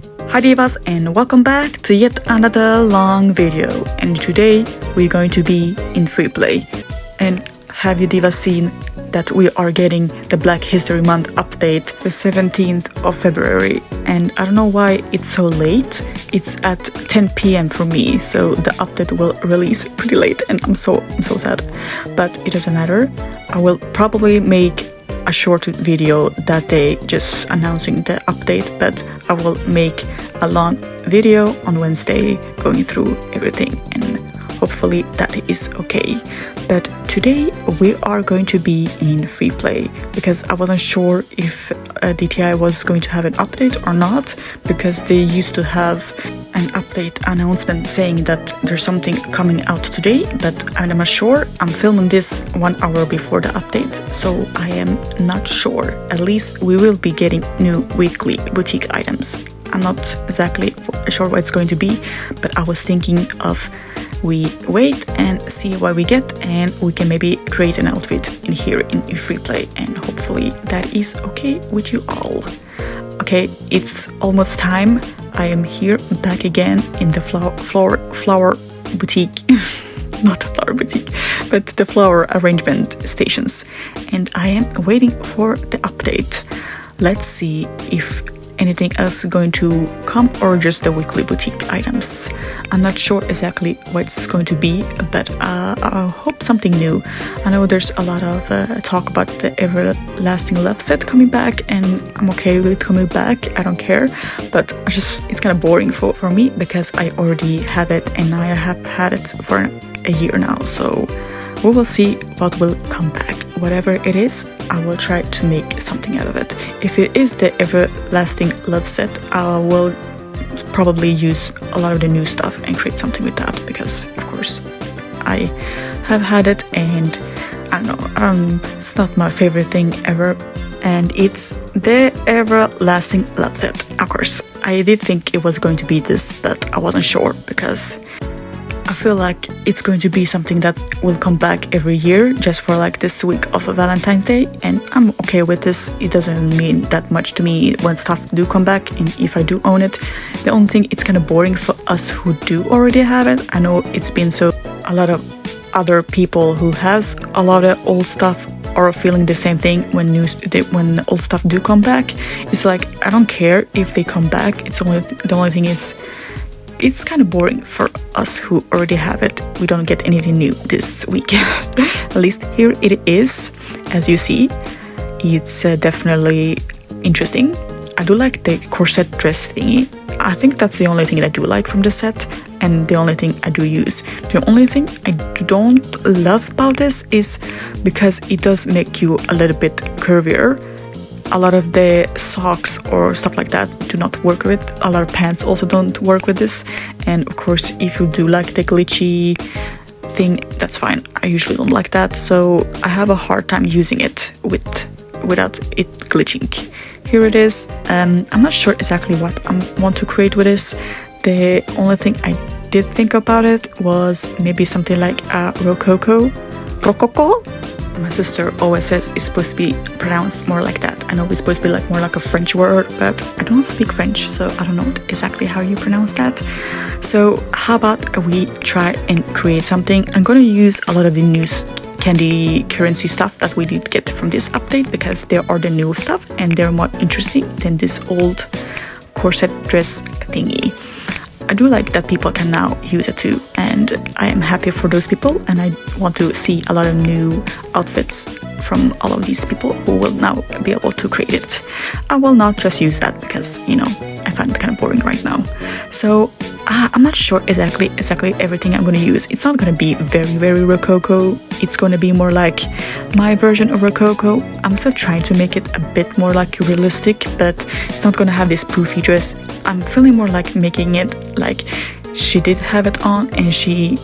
Hi divas, and welcome back to yet another long video, and today we're going to be in free play. And have you divas seen that we are getting the Black History Month update the 17th of February? And I don't know why it's so late. It's at 10 p.m. for me, so the update will release pretty late, and I'm so sad, but it doesn't matter. I will probably make a short video that day just announcing the update, but I will make a long video on Wednesday going through everything, and hopefully that is okay. But today we are going to be in free play because I wasn't sure if DTI was going to have an update or not, because they used to have an update announcement saying that there's something coming out today, but I'm not sure. I'm filming this 1 hour before the update, so I am not sure. At least we will be getting new weekly boutique items. I'm not exactly sure what it's going to be, but I was thinking of we wait and see what we get, and we can maybe create an outfit in here in free play, and hopefully that is okay with you all. Okay, it's almost time. I am here back again in the flower boutique. Not the flower boutique, but the flower arrangement stations, and I am waiting for the update. Let's see if anything else is going to come or just the weekly boutique items. I'm not sure exactly what it's going to be, but I hope something new. I know there's a lot of talk about the Everlasting Love set coming back, and I'm okay with coming back. I don't care, but it's kind of boring for me because I already have it, and I have had it for a year now, so we will see what will come back. Whatever it is, I will try to make something out of it. If it is the Everlasting Love set, I will probably use a lot of the new stuff and create something with that, because of course I have had it, and I don't know, it's not my favorite thing ever, and it's the Everlasting Love set. Of course, I did think it was going to be this, but I wasn't sure because I feel like it's going to be something that will come back every year just for like this week of Valentine's Day, and I'm okay with this. It doesn't mean that much to me when stuff do come back, and if I do own it. The only thing, it's kind of boring for us who do already have it. I know it's been so a lot of other people who has a lot of old stuff are feeling the same thing when old stuff do come back. It's like, I don't care if they come back. The only thing is, it's kind of boring for us who already have it. We don't get anything new this week. At least here it is. As you see, it's definitely interesting. I do like the corset dress thingy. I think that's the only thing I do like from the set, and the only thing I do use. The only thing I don't love about this is because it does make you a little bit curvier. A lot of the socks or stuff like that do not work with. A lot of pants also don't work with this. And of course, if you do like the glitchy thing, that's fine. I usually don't like that, so I have a hard time using it without it glitching. Here it is. I'm not sure exactly what I want to create with this. The only thing I did think about it was maybe something like a rococo. My sister always says it's supposed to be pronounced more like that. I know it's supposed to be like more like a French word, but I don't speak French, so I don't know exactly how you pronounce that. So how about we try and create something? I'm going to use a lot of the new candy currency stuff that we did get from this update, because they are the new stuff and they're more interesting than this old corset dress thingy. I do like that people can now use it too, and I am happy for those people, and I want to see a lot of new outfits from all of these people who will now be able to create it. I will not just use that because, you know, I find it kind of boring right now. So I'm not sure exactly everything I'm going to use. It's not going to be very rococo. It's going to be more like my version of rococo. I'm still trying to make it a bit more like realistic, but it's not going to have this poofy dress. I'm feeling more like making it like she did have it on, and she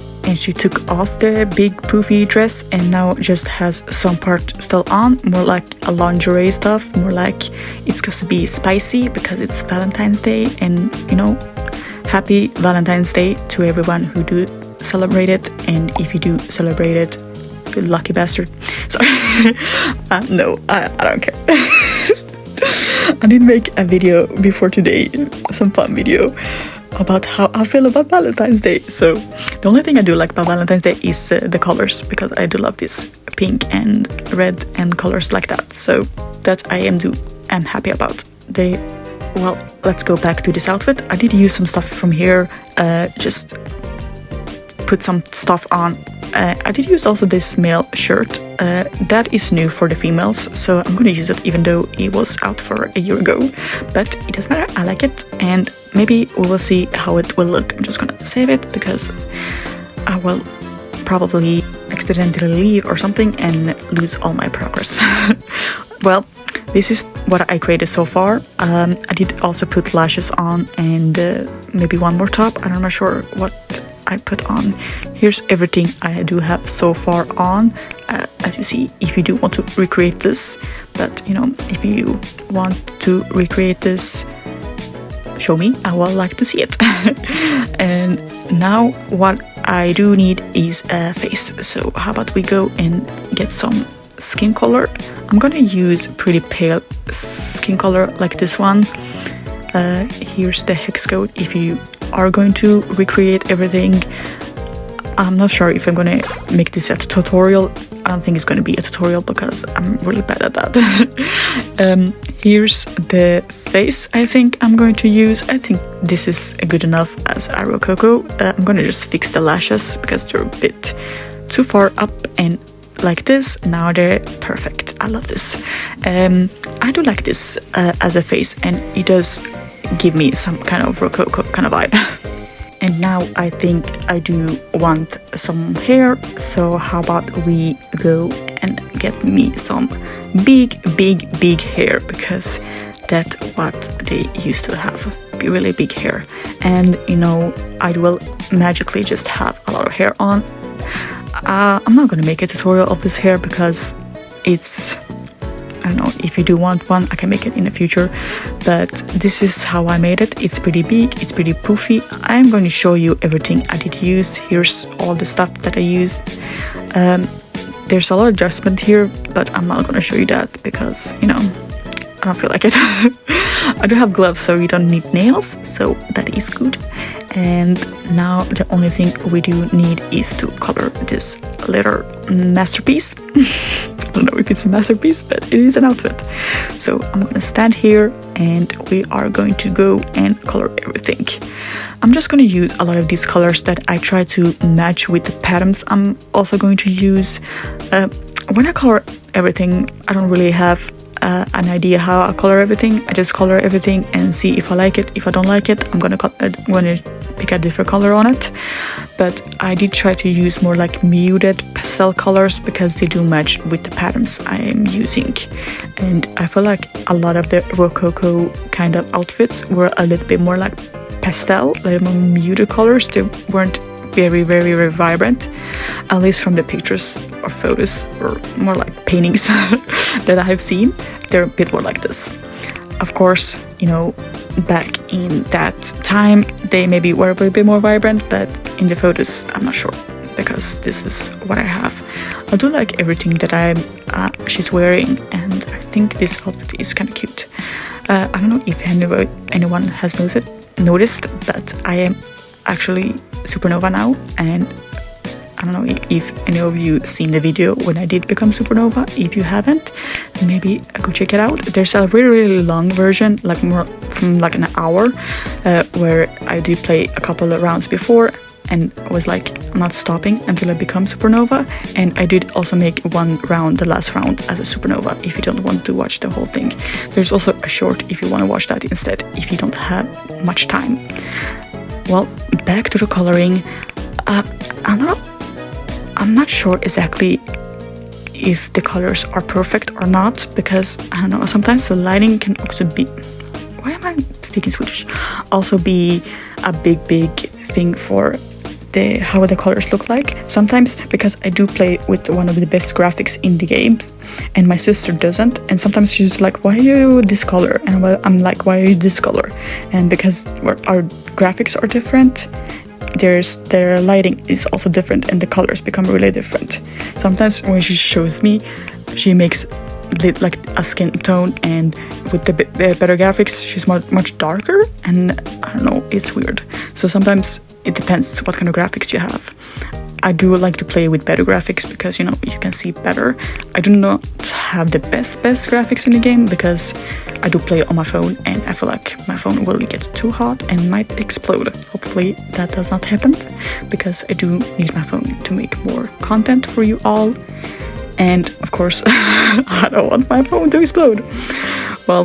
took off the big poofy dress and now just has some part still on, more like a lingerie stuff, more like it's going to be spicy because it's Valentine's Day, and you know, happy Valentine's Day to everyone who do celebrate it, and if you do celebrate it, you lucky bastard. Sorry. No, I don't care. I did make a video before today, some fun video about how I feel about Valentine's Day. So the only thing I do like about Valentine's Day is the colors, because I do love this pink and red and colors like that. So that I'm happy about. Well, let's go back to this outfit. I did use some stuff from here, just put some stuff on. I did use also this male shirt. That is new for the females, so I'm gonna use it even though it was out for a year ago. But it doesn't matter, I like it, and maybe we will see how it will look. I'm just gonna save it because I will probably accidentally leave or something and lose all my progress. Well, this is what I created so far. I did also put lashes on and maybe one more top. I'm not sure what I put on. Here's everything I do have so far on. As you see, if you do want to recreate this, but you know, if you want to recreate this, show me. I would like to see it. And now what I do need is a face. So how about we go and get some skin color. I'm gonna use pretty pale skin color like this one. Here's the hex code if you are going to recreate everything. I'm not sure if I'm gonna make this a tutorial. I don't think it's gonna be a tutorial because I'm really bad at that. Here's the face I think I'm going to use. I think this is good enough as a Rococo. I'm gonna just fix the lashes because they're a bit too far up, and like this, now they're perfect. I love this. I do like this as a face, and it does give me some kind of Rococo kind of vibe. And now I think I do want some hair, so how about we go and get me some big hair, because that's what they used to have, really big hair. And you know, I will magically just have a lot of hair on. I'm not gonna make a tutorial of this hair because it's, I don't know, if you do want one, I can make it in the future, but this is how I made it. It's pretty big, it's pretty poofy. I'm going to show you everything I did use. Here's all the stuff that I used. There's a lot of adjustment here, but I'm not going to show you that because, you know, I don't feel like it. I do have gloves, so you don't need nails, so that is good. And now the only thing we do need is to color this little masterpiece. I don't know if it's a masterpiece, but it is an outfit. So I'm gonna stand here and we are going to go and color everything. I'm just gonna use a lot of these colors that I try to match with the patterns I'm also going to use. When I color everything, I don't really have an idea how I color everything. I just color everything and see if I like it. If I don't like it, I'm gonna pick a different color on it. But I did try to use more like muted pastel colors because they do match with the patterns I am using. And I feel like a lot of the Rococo kind of outfits were a little bit more like pastel, like more muted colors. They weren't very vibrant, at least from the pictures or photos or more like paintings that I have seen. They're a bit more like this. Of course, you know, back in that time they maybe were a bit more vibrant, but in the photos I'm not sure because this is what I have. I do like everything that she's wearing, and I think this outfit is kind of cute. I don't know if anyone has noticed, but I am actually Supernova now, and I don't know if any of you seen the video when I did become Supernova. If you haven't, maybe go check it out. There's a really long version, like more from like an hour, where I did play a couple of rounds before and I was like not stopping until I become Supernova. And I did also make one round, the last round, as a Supernova if you don't want to watch the whole thing. There's also a short if you want to watch that instead, if you don't have much time. Well, back to the coloring. I'm not sure exactly if the colors are perfect or not, because I don't know, sometimes the lighting can also be, why am I speaking Swedish? Also be a big thing for how the colors look like. Sometimes, because I do play with one of the best graphics in the game and my sister doesn't, and sometimes she's like, why are you this color? And I'm like, why are you this color? And because our graphics are different, their lighting is also different and the colors become really different. Sometimes when she shows me, she makes like a skin tone, and with the better graphics she's much darker, and I don't know, it's weird. So sometimes it depends what kind of graphics you have. I do like to play with better graphics because, you know, you can see better. I do not have the best graphics in the game because I do play on my phone, and I feel like my phone will get too hot and might explode. Hopefully that does not happen, because I do need my phone to make more content for you all. And of course, I don't want my phone to explode. Well,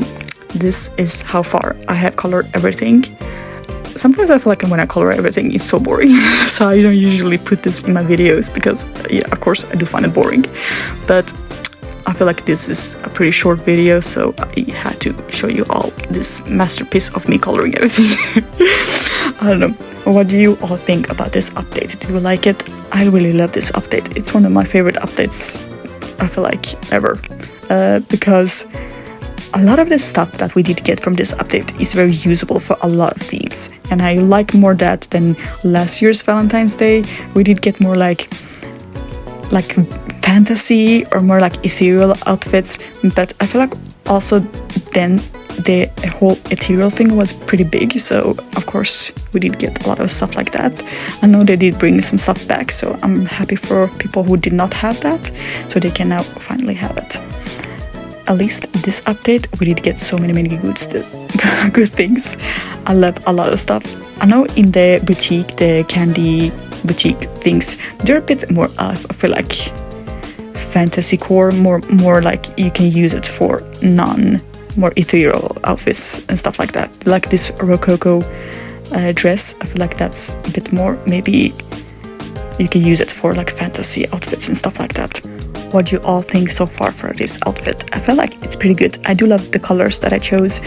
this is how far I have colored everything. Sometimes I feel like when I color everything, it's so boring. So I don't usually put this in my videos because, yeah, of course, I do find it boring. But I feel like this is a pretty short video, so I had to show you all this masterpiece of me coloring everything. I don't know. What do you all think about this update? Do you like it? I really love this update. It's one of my favorite updates, I feel like, ever. Because a lot of the stuff that we did get from this update is very usable for a lot of themes, and I like more that than last year's Valentine's Day. We did get more like fantasy or more like ethereal outfits, but I feel like also then the whole ethereal thing was pretty big, so of course we did get a lot of stuff like that. I know they did bring some stuff back, so I'm happy for people who did not have that, so they can now finally have it. At least this update, we did get so many good things. I love a lot of stuff. I know in the boutique, the candy boutique things, they're a bit more, I feel like, fantasy core, more like you can use it for more ethereal outfits and stuff like that. Like this Rococo dress, I feel like that's a bit more, maybe you can use it for like fantasy outfits and stuff like that. What do you all think so far for this outfit? I feel like it's pretty good. I do love the colors that I chose.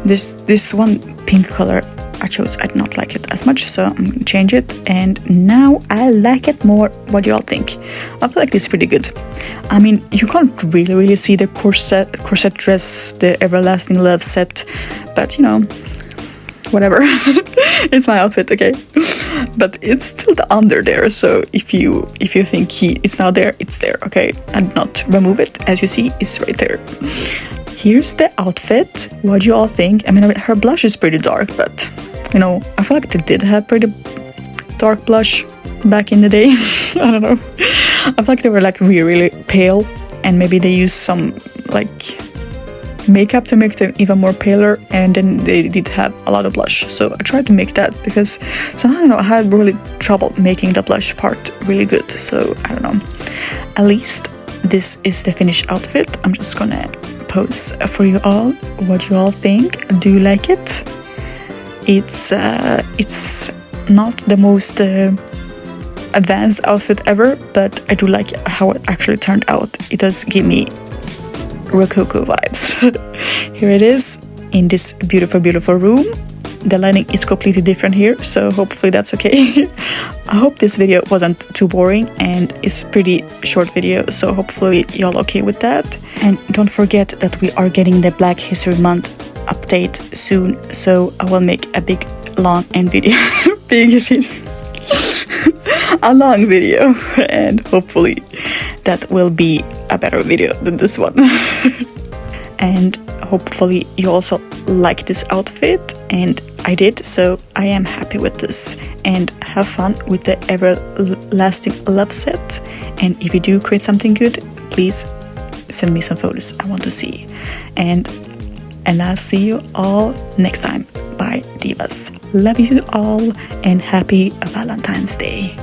This one pink color I chose, I did not like it as much, so I'm gonna change it, and now I like it more. What do you all think? I feel like this is pretty good. I mean, you can't really see the corset dress, the everlasting love set, but you know, whatever. It's my outfit, okay? But it's still the under there, so if you think it's not there, it's there, okay? I did not remove it. As you see, it's right there. Here's the outfit. What do you all think? I mean, her blush is pretty dark, but you know, I feel like they did have pretty dark blush back in the day. I don't know. I feel like they were like really pale, and maybe they used some like makeup to make them even more paler, and then they did have a lot of blush, so I tried to make that because somehow, I don't know, I had really trouble making the blush part really good, so I don't know. At least this is the finished outfit. I'm just gonna pose for you all. What you all think? Do you like it? It's not the most advanced outfit ever, but I do like how it actually turned out. It does give me Rococo vibes. Here it is in this beautiful room. The lighting is completely different here, so hopefully that's okay. I hope this video wasn't too boring, and it's pretty short video, so hopefully y'all okay with that. And don't forget that we are getting the Black History Month update soon, so I will make a big long video a long video, and hopefully that will be a better video than this one. And hopefully you also like this outfit, and I did, so I am happy with this. And have fun with the everlasting love set, and if you do create something good, please send me some photos. I want to see. And I'll see you all next time. Bye, divas. Love you all, and happy Valentine's Day.